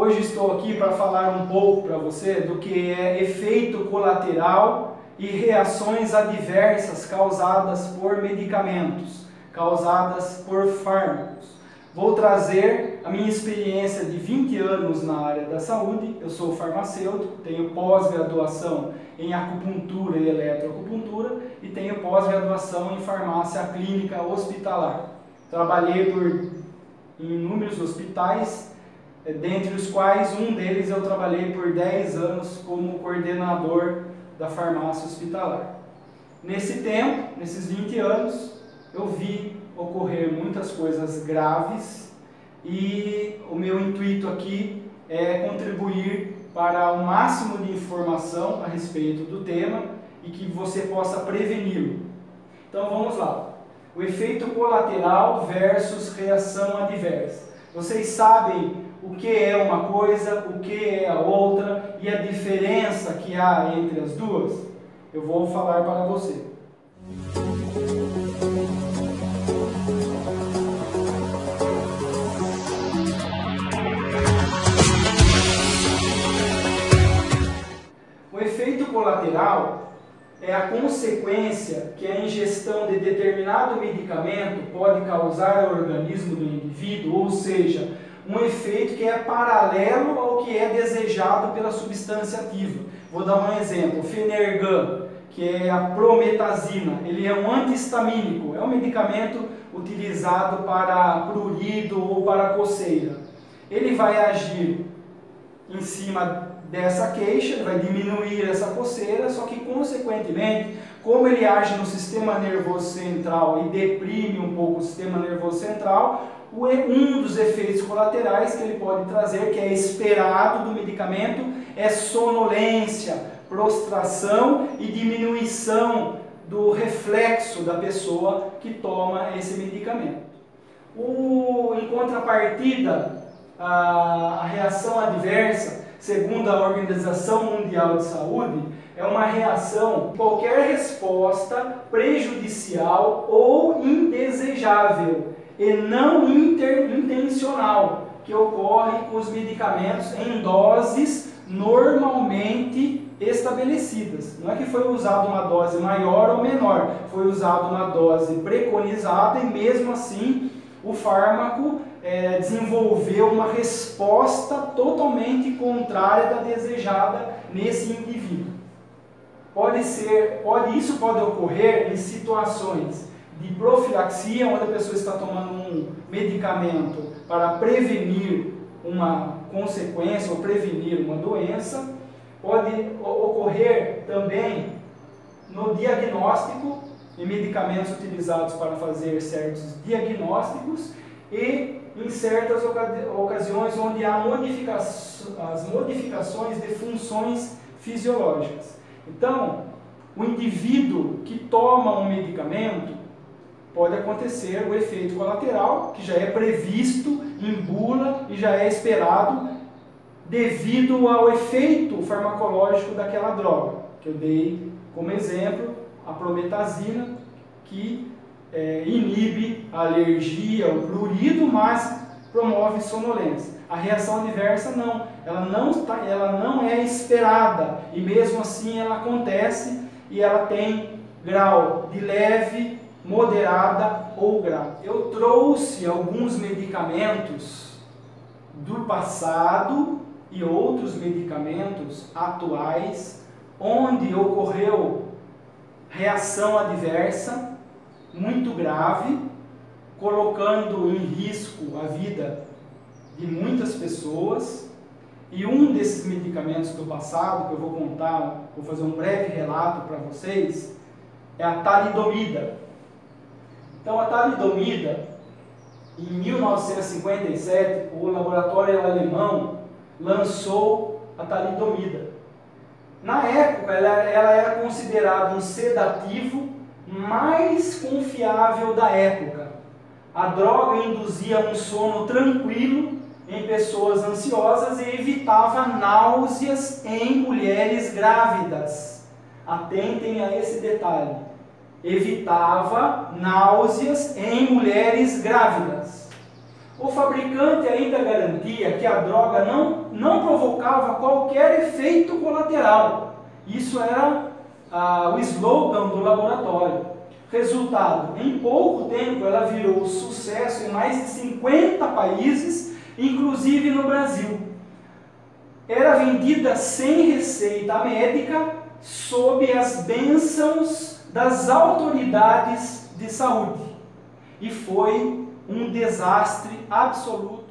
Hoje estou aqui para falar um pouco para você do que é efeito colateral e reações adversas causadas por medicamentos, causadas por fármacos. Vou trazer a minha experiência de 20 anos na área da saúde. Eu sou farmacêutico, tenho pós-graduação em acupuntura e eletroacupuntura e tenho pós-graduação em farmácia clínica hospitalar. Trabalhei em inúmeros hospitais, dentre os quais um deles eu trabalhei por 10 anos como coordenador da farmácia hospitalar. Nesse tempo, nesses 20 anos, eu vi ocorrer muitas coisas graves e o meu intuito aqui é contribuir para o máximo de informação a respeito do tema e que você possa preveni-lo. Então vamos lá. O efeito colateral versus reação adversa. Vocês sabem o que é uma coisa, o que é a outra e a diferença que há entre as duas? Eu vou falar para você. O efeito colateral é a consequência que a ingestão de determinado medicamento pode causar ao organismo do indivíduo, ou seja, um efeito que é paralelo ao que é desejado pela substância ativa. Vou dar um exemplo, o Fenergan, que é a prometazina, ele é um antihistamínico, é um medicamento utilizado para prurido ou para coceira. Ele vai agir em cima dessa queixa, ele vai diminuir essa coceira, só que consequentemente, como ele age no sistema nervoso central e deprime um pouco o sistema nervoso central, um dos efeitos colaterais que ele pode trazer, que é esperado do medicamento, é sonolência, prostração e diminuição do reflexo da pessoa que toma esse medicamento. Em contrapartida, a reação adversa, segundo a Organização Mundial de Saúde, é uma reação, qualquer resposta prejudicial ou indesejável e não intencional que ocorre com os medicamentos em doses normalmente estabelecidas. Não é que foi usada uma dose maior ou menor, foi usada uma dose preconizada e mesmo assim o fármaco desenvolveu uma resposta totalmente contrária da desejada nesse indivíduo. Isso pode ocorrer em situações de profilaxia, onde a pessoa está tomando um medicamento para prevenir uma consequência ou prevenir uma doença. Pode ocorrer também no diagnóstico, em medicamentos utilizados para fazer certos diagnósticos e em certas ocasiões onde há as modificações de funções fisiológicas. Então, o indivíduo que toma um medicamento, pode acontecer o efeito colateral, que já é previsto em bula e já é esperado devido ao efeito farmacológico daquela droga, que eu dei como exemplo, a prometazina, que inibe a alergia, o prurido, mas promove sonolência. A reação adversa não, ela não é esperada e mesmo assim ela acontece e ela tem grau de leve, moderada ou grave. Eu trouxe alguns medicamentos do passado e outros medicamentos atuais onde ocorreu reação adversa muito grave, colocando em risco a vida de muitas pessoas. E um desses medicamentos do passado, que eu vou contar, vou fazer um breve relato para vocês, é a talidomida. Então a talidomida, em 1957, o laboratório alemão lançou a talidomida. Na época, ela era considerada um sedativo mais confiável da época. A droga induzia um sono tranquilo em pessoas ansiosas e evitava náuseas em mulheres grávidas. Atentem a esse detalhe. Evitava náuseas em mulheres grávidas. O fabricante ainda garantia que a droga não provocava qualquer efeito colateral. Isso era o slogan do laboratório. Resultado, em pouco tempo ela virou sucesso em mais de 50 países, inclusive no Brasil. Era vendida sem receita médica, sob as bênçãos das autoridades de saúde. E foi um desastre absoluto.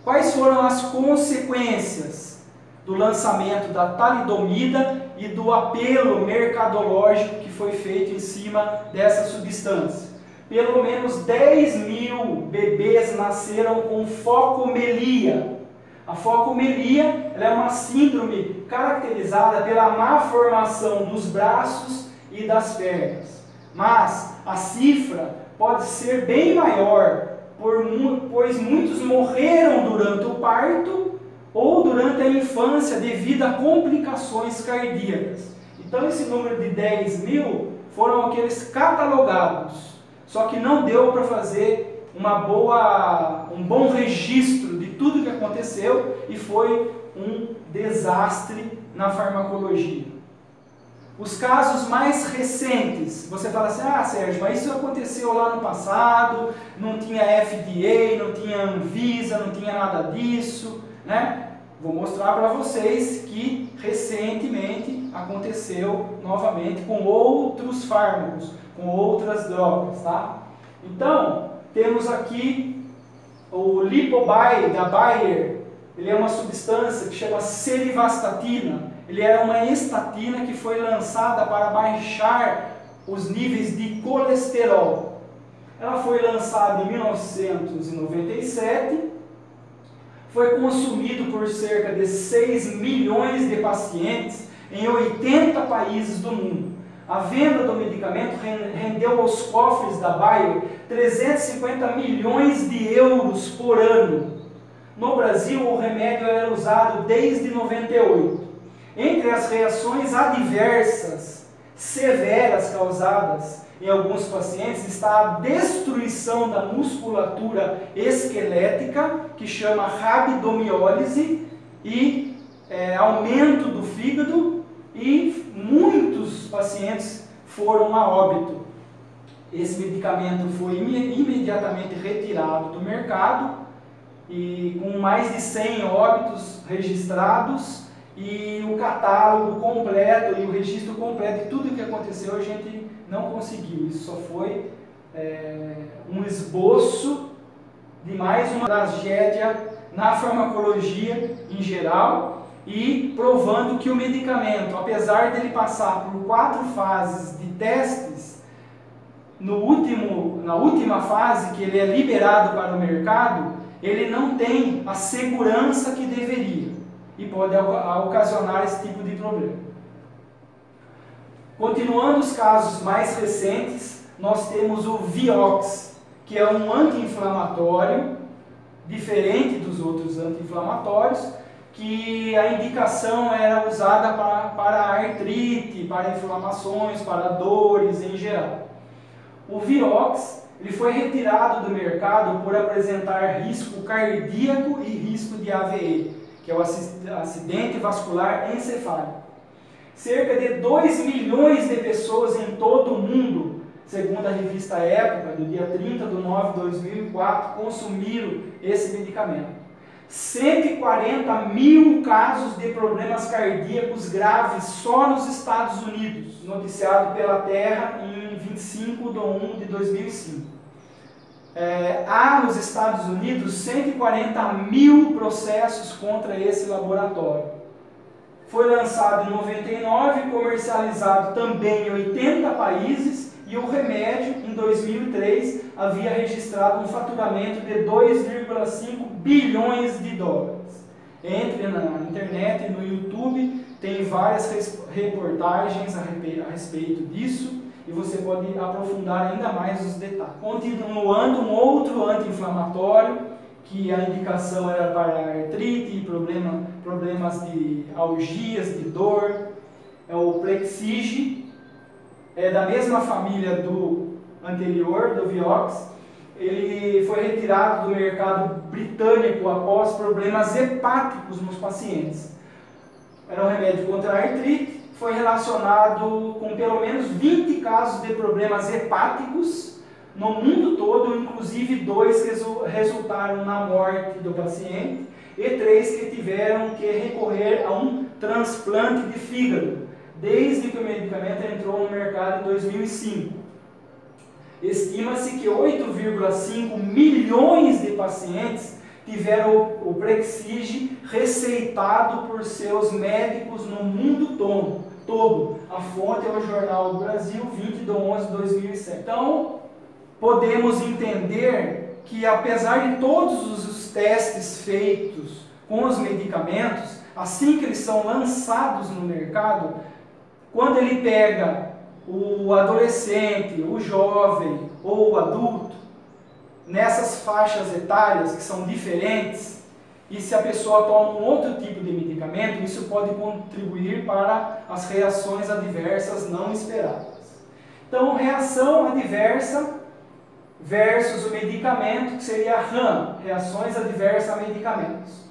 Quais foram as consequências do lançamento da talidomida e do apelo mercadológico que foi feito em cima dessa substância? Pelo menos 10.000 bebês nasceram com focomelia. A focomelia ela é uma síndrome caracterizada pela má formação dos braços e das pernas. Mas a cifra pode ser bem maior, pois muitos morreram durante o parto ou durante a infância devido a complicações cardíacas. Então esse número de 10.000 foram aqueles catalogados, só que não deu para fazer um bom registro de tudo que aconteceu e foi um desastre na farmacologia. Os casos mais recentes, você fala assim, Sérgio, mas isso aconteceu lá no passado, não tinha FDA, não tinha Anvisa, não tinha nada disso, né? Vou mostrar para vocês que recentemente aconteceu novamente com outros fármacos, com outras drogas, tá? Então, temos aqui o Lipobuy da Bayer, ele é uma substância que chama serivastatina. Ele era uma estatina que foi lançada para baixar os níveis de colesterol. Ela foi lançada em 1997, foi consumido por cerca de 6 milhões de pacientes em 80 países do mundo. A venda do medicamento rendeu aos cofres da Bayer 350 milhões de euros por ano. No Brasil, o remédio era usado desde 98. Entre as reações adversas severas causadas em alguns pacientes está a destruição da musculatura esquelética, que chama rabdomiólise, e aumento do fígado, e muitos pacientes foram a óbito. Esse medicamento foi imediatamente retirado do mercado, e com mais de 100 óbitos registrados, e o catálogo completo e o registro completo de tudo o que aconteceu a gente não conseguiu. Isso só foi um esboço de mais uma tragédia na farmacologia em geral, e provando que o medicamento, apesar dele passar por 4 fases de testes, na última fase, que ele é liberado para o mercado, ele não tem a segurança que deveria e pode ocasionar esse tipo de problema. Continuando os casos mais recentes, nós temos o Vioxx, que é um anti-inflamatório, diferente dos outros anti-inflamatórios, que a indicação era usada para artrite, para inflamações, para dores em geral. O Vioxx ele foi retirado do mercado por apresentar risco cardíaco e risco de AVE, que é o acidente vascular encefálico. Cerca de 2 milhões de pessoas em todo o mundo, segundo a revista Época, do dia 30 de nove de 2004, consumiram esse medicamento. 140 mil casos de problemas cardíacos graves só nos Estados Unidos, noticiado pela Terra em 25 de 1 de 2005. Há nos Estados Unidos 140 mil processos contra esse laboratório. Foi lançado em 99, comercializado também em 80 países, e o remédio, em 2003, havia registrado um faturamento de 2,5 bilhões de dólares. Entre na internet e no YouTube, tem várias reportagens a respeito disso, e você pode aprofundar ainda mais os detalhes. Continuando, um outro anti-inflamatório, que a indicação era para artrite e problemas de algias, de dor, é o Plexige, é da mesma família do anterior, do Vioxx, ele foi retirado do mercado britânico após problemas hepáticos nos pacientes. Era um remédio contra a artrite, foi relacionado com pelo menos 20 casos de problemas hepáticos no mundo todo, inclusive 2 resultaram na morte do paciente e 3 que tiveram que recorrer a um transplante de fígado, desde que o medicamento entrou no mercado em 2005. Estima-se que 8,5 milhões de pacientes tiveram o Brexige receitado por seus médicos no mundo todo. A fonte é o Jornal do Brasil, 20/11/2007. Então, podemos entender que, apesar de todos os testes feitos com os medicamentos, assim que eles são lançados no mercado, quando ele pega o adolescente, o jovem ou o adulto, nessas faixas etárias que são diferentes, e se a pessoa toma um outro tipo de medicamento, isso pode contribuir para as reações adversas não esperadas. Então, reação adversa versus o medicamento, que seria a RAM, reações adversas a medicamentos.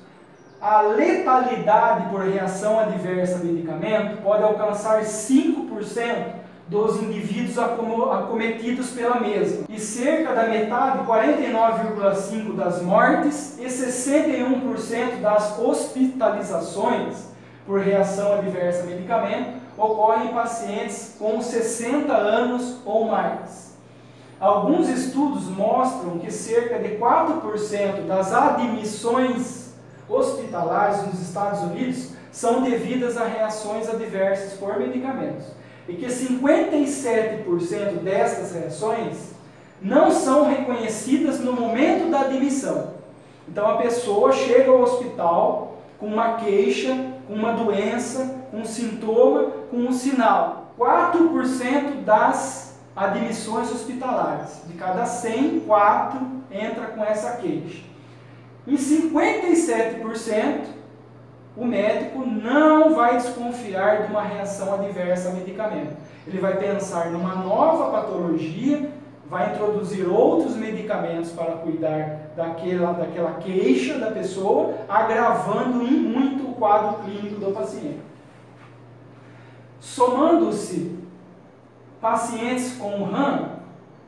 A letalidade por reação adversa a medicamento pode alcançar 5% dos indivíduos acometidos pela mesma, e cerca da metade, 49,5% das mortes e 61% das hospitalizações por reação adversa a medicamento ocorrem em pacientes com 60 anos ou mais. Alguns estudos mostram que cerca de 4% das admissões hospitalares nos Estados Unidos são devidas a reações adversas por medicamentos, e que 57% destas reações não são reconhecidas no momento da admissão. Então a pessoa chega ao hospital com uma queixa, com uma doença, com um sintoma, com um sinal. 4% das admissões hospitalares, de cada 100, 4 entra com essa queixa. Em 57%, o médico não vai desconfiar de uma reação adversa a medicamento. Ele vai pensar numa nova patologia, vai introduzir outros medicamentos para cuidar daquela queixa da pessoa, agravando em muito o quadro clínico do paciente. Somando-se pacientes com RAM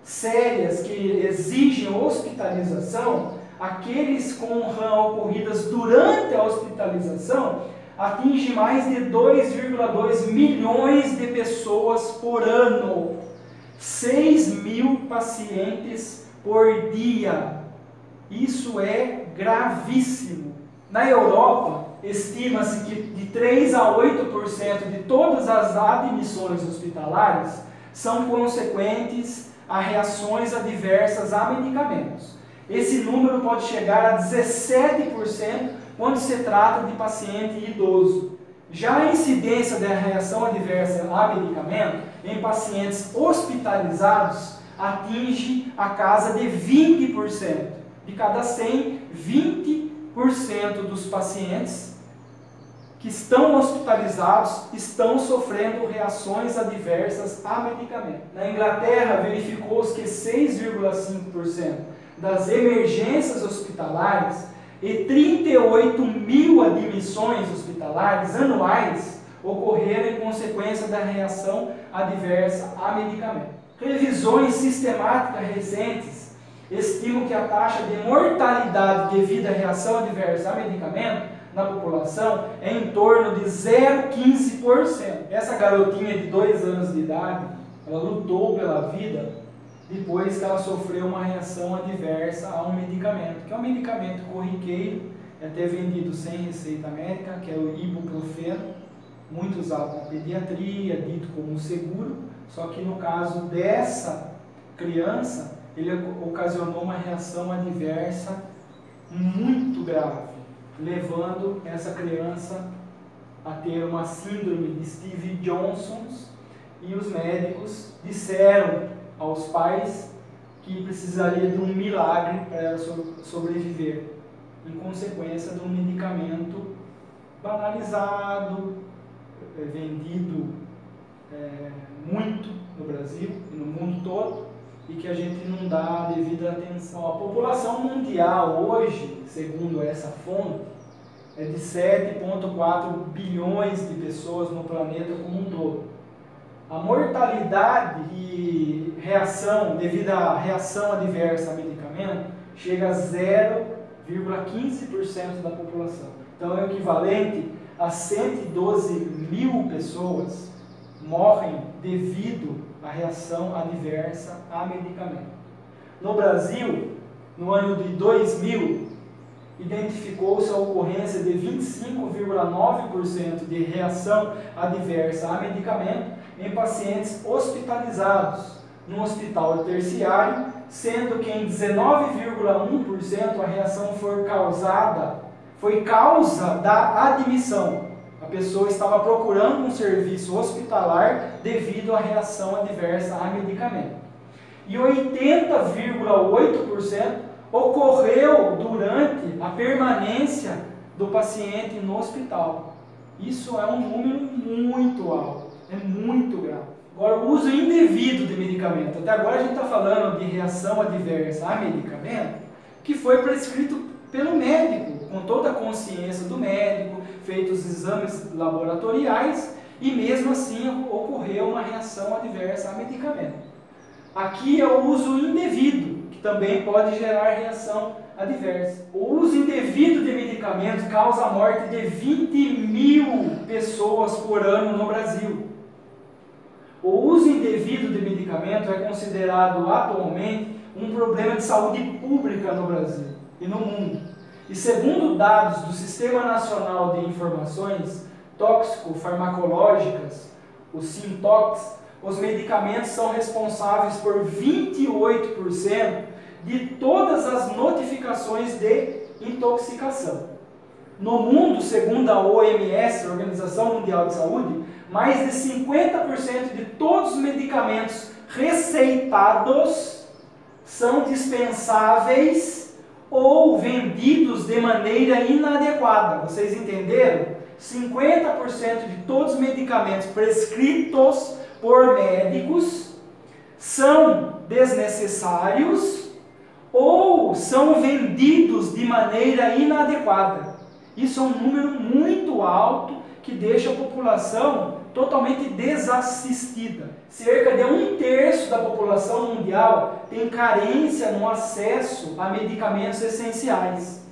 sérias que exigem hospitalização, aqueles com RAM ocorridas durante a hospitalização atinge mais de 2,2 milhões de pessoas por ano, 6 mil pacientes por dia. Isso é gravíssimo. Na Europa, estima-se que de 3 a 8% de todas as admissões hospitalares são consequentes a reações adversas a medicamentos. Esse número pode chegar a 17% quando se trata de paciente idoso. Já a incidência da reação adversa a medicamento em pacientes hospitalizados atinge a casa de 20%. De cada 100, 20% dos pacientes que estão hospitalizados estão sofrendo reações adversas a medicamento. Na Inglaterra, verificou-se que 6,5% das emergências hospitalares e 38 mil admissões hospitalares anuais ocorreram em consequência da reação adversa a medicamento. Revisões sistemáticas recentes estimam que a taxa de mortalidade devido à reação adversa a medicamento na população é em torno de 0,15%. Essa garotinha de 2 anos de idade, ela lutou pela vida depois que ela sofreu uma reação adversa a um medicamento, que é um medicamento corriqueiro, é até vendido sem receita médica, que é o ibuprofeno, muito usado na pediatria, dito como seguro, só que no caso dessa criança, ele ocasionou uma reação adversa muito grave, levando essa criança a ter uma síndrome de Stevie Johnson, e os médicos disseram aos pais que precisaria de um milagre para ela sobreviver, em consequência de um medicamento banalizado, vendido muito no Brasil e no mundo todo, e que a gente não dá a devida atenção. A população mundial hoje, segundo essa fonte, é de 7,4 bilhões de pessoas no planeta como um todo. A mortalidade e reação, devido à reação adversa a medicamento, chega a 0,15% da população. Então é o equivalente a 112 mil pessoas morrem devido à reação adversa a medicamento. No Brasil, no ano de 2000, identificou-se a ocorrência de 25,9% de reação adversa a medicamento em pacientes hospitalizados no hospital terciário, sendo que em 19,1% a reação foi causa da admissão. A pessoa estava procurando um serviço hospitalar devido à reação adversa a medicamento. E 80,8% ocorreu durante a permanência do paciente no hospital. Isso é um número muito alto, é muito grave. Agora, o uso indevido de medicamento. Até agora a gente está falando de reação adversa a medicamento que foi prescrito pelo médico, com toda a consciência do médico, feitos exames laboratoriais e mesmo assim ocorreu uma reação adversa a medicamento. Aqui é o uso indevido, que também pode gerar reação adversa. O uso indevido de medicamentos causa a morte de 20 mil pessoas por ano no Brasil. O uso indevido de medicamento é considerado atualmente um problema de saúde pública no Brasil e no mundo. E segundo dados do Sistema Nacional de Informações Tóxico-Farmacológicas, o SINTOX, os medicamentos são responsáveis por 28% de todas as notificações de intoxicação. No mundo, segundo a OMS, Organização Mundial de Saúde, mais de 50% de todos os medicamentos receitados são dispensáveis ou vendidos de maneira inadequada. Vocês entenderam? 50% de todos os medicamentos prescritos por médicos são desnecessários ou são vendidos de maneira inadequada. Isso é um número muito alto que deixa a população totalmente desassistida. Cerca de 1/3 da população mundial tem carência no acesso a medicamentos essenciais.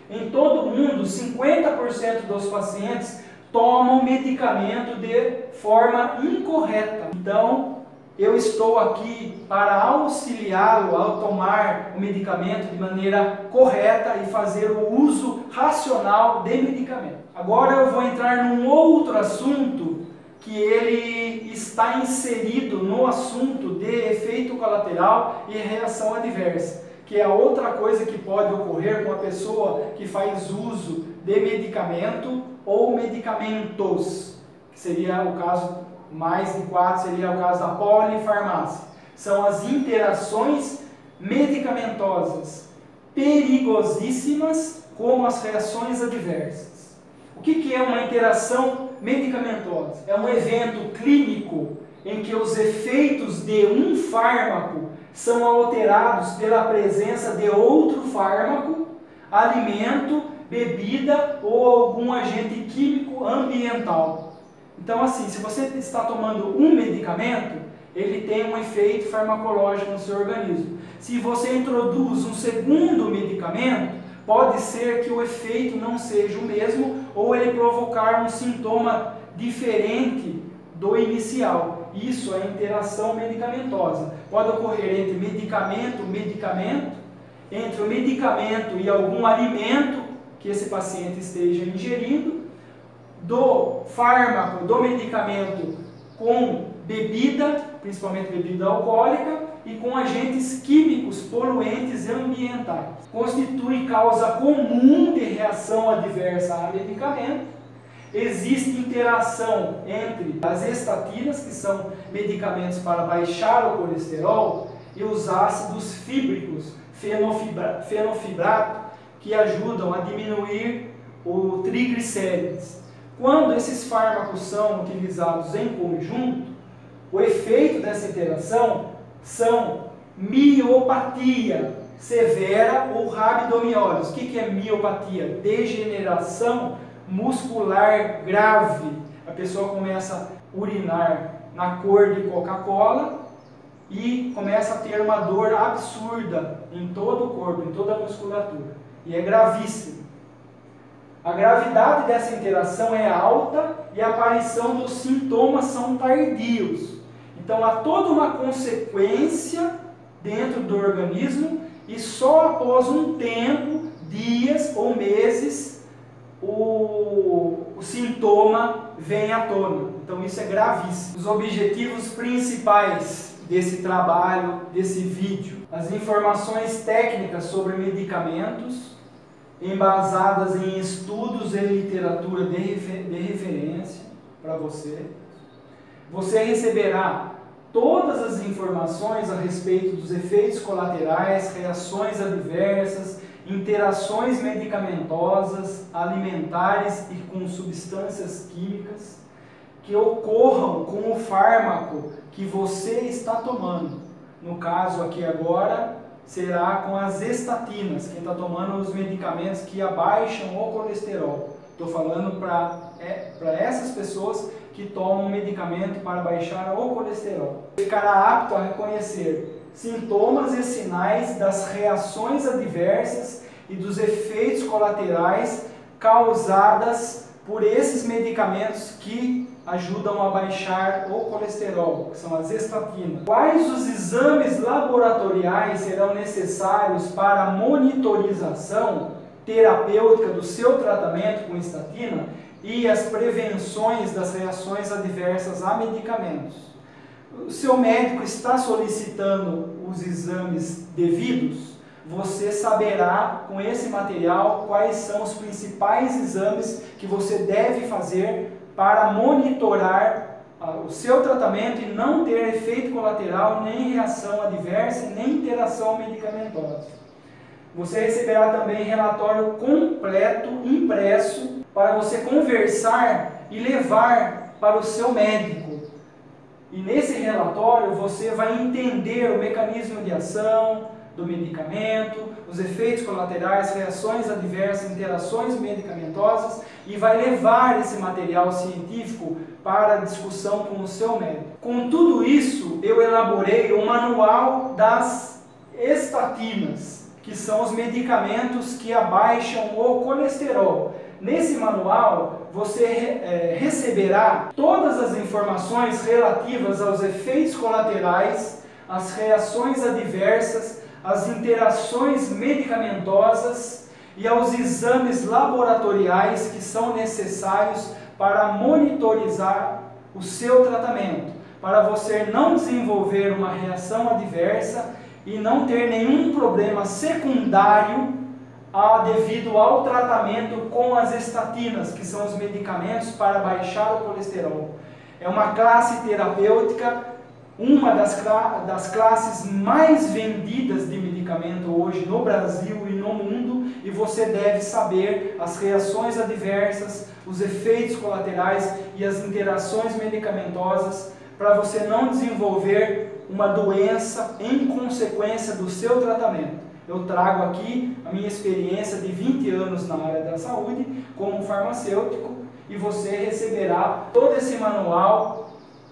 Em todo o mundo, 50% dos pacientes tomam medicamento de forma incorreta. Então, eu estou aqui para auxiliá-lo ao tomar o medicamento de maneira correta e fazer o uso racional de medicamento. Agora eu vou entrar num outro assunto que ele está inserido no assunto de efeito colateral e reação adversa, que é outra coisa que pode ocorrer com a pessoa que faz uso de medicamento ou medicamentos, que seria o caso mais de 4, seria o caso da polifarmácia. São as interações medicamentosas perigosíssimas, como as reações adversas. O que é uma interação medicamentosa? É um evento clínico em que os efeitos de um fármaco são alterados pela presença de outro fármaco, alimento, bebida ou algum agente químico ambiental. Então, assim, se você está tomando um medicamento, ele tem um efeito farmacológico no seu organismo. Se você introduz um segundo medicamento, pode ser que o efeito não seja o mesmo ou ele provocar um sintoma diferente do inicial. Isso é interação medicamentosa. Pode ocorrer entre medicamento, entre o medicamento e algum alimento que esse paciente esteja ingerindo, do fármaco, do medicamento com bebida, principalmente bebida alcoólica, e com agentes químicos poluentes ambientais. Constitui causa comum de reação adversa a medicamento. Existe interação entre as estatinas, que são medicamentos para baixar o colesterol, e os ácidos fíbricos, fenofibrato, que ajudam a diminuir o triglicérides. Quando esses fármacos são utilizados em conjunto, o efeito dessa interação são miopatia severa ou rabdomiólise. O que é miopatia? Degeneração muscular grave. A pessoa começa a urinar na cor de Coca-Cola e começa a ter uma dor absurda em todo o corpo, em toda a musculatura. E é gravíssimo. A gravidade dessa interação é alta e a aparição dos sintomas são tardios. Então há toda uma consequência dentro do organismo e só após um tempo, dias ou meses, o sintoma vem à tona. Então isso é gravíssimo. Os objetivos principais desse trabalho, desse vídeo: as informações técnicas sobre medicamentos, embasadas em estudos e literatura de referência para você. Você receberá todas as informações a respeito dos efeitos colaterais, reações adversas, interações medicamentosas, alimentares e com substâncias químicas que ocorram com o fármaco que você está tomando. No caso aqui agora, será com as estatinas, quem está tomando os medicamentos que abaixam o colesterol. Estou falando para essas pessoas que tomam medicamento para baixar o colesterol. Ficará apto a reconhecer sintomas e sinais das reações adversas e dos efeitos colaterais causadas por esses medicamentos que ajudam a baixar o colesterol, que são as estatinas. Quais os exames laboratoriais serão necessários para a monitorização terapêutica do seu tratamento com estatina e as prevenções das reações adversas a medicamentos? O seu médico está solicitando os exames devidos? Você saberá com esse material quais são os principais exames que você deve fazer para monitorar o seu tratamento e não ter efeito colateral, nem reação adversa, nem interação medicamentosa. Você receberá também relatório completo, impresso, para você conversar e levar para o seu médico. E nesse relatório você vai entender o mecanismo de ação do medicamento, os efeitos colaterais, reações adversas, interações medicamentosas, e vai levar esse material científico para a discussão com o seu médico. Com tudo isso, eu elaborei o manual das estatinas, que são os medicamentos que abaixam o colesterol. Nesse manual, você receberá todas as informações relativas aos efeitos colaterais, às reações adversas, às interações medicamentosas e aos exames laboratoriais que são necessários para monitorizar o seu tratamento, para você não desenvolver uma reação adversa e não ter nenhum problema secundário devido ao tratamento com as estatinas, que são os medicamentos para baixar o colesterol. É uma classe terapêutica, uma das classes mais vendidas de medicamento hoje no Brasil e no mundo, e você deve saber as reações adversas, os efeitos colaterais e as interações medicamentosas para você não desenvolver uma doença em consequência do seu tratamento. Eu trago aqui a minha experiência de 20 anos na área da saúde como farmacêutico e você receberá todo esse manual,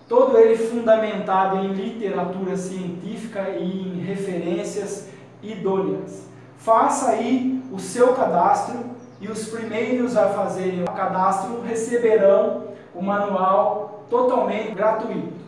todo ele fundamentado em literatura científica e em referências idôneas. Faça aí o seu cadastro e os primeiros a fazerem o cadastro receberão o manual totalmente gratuito.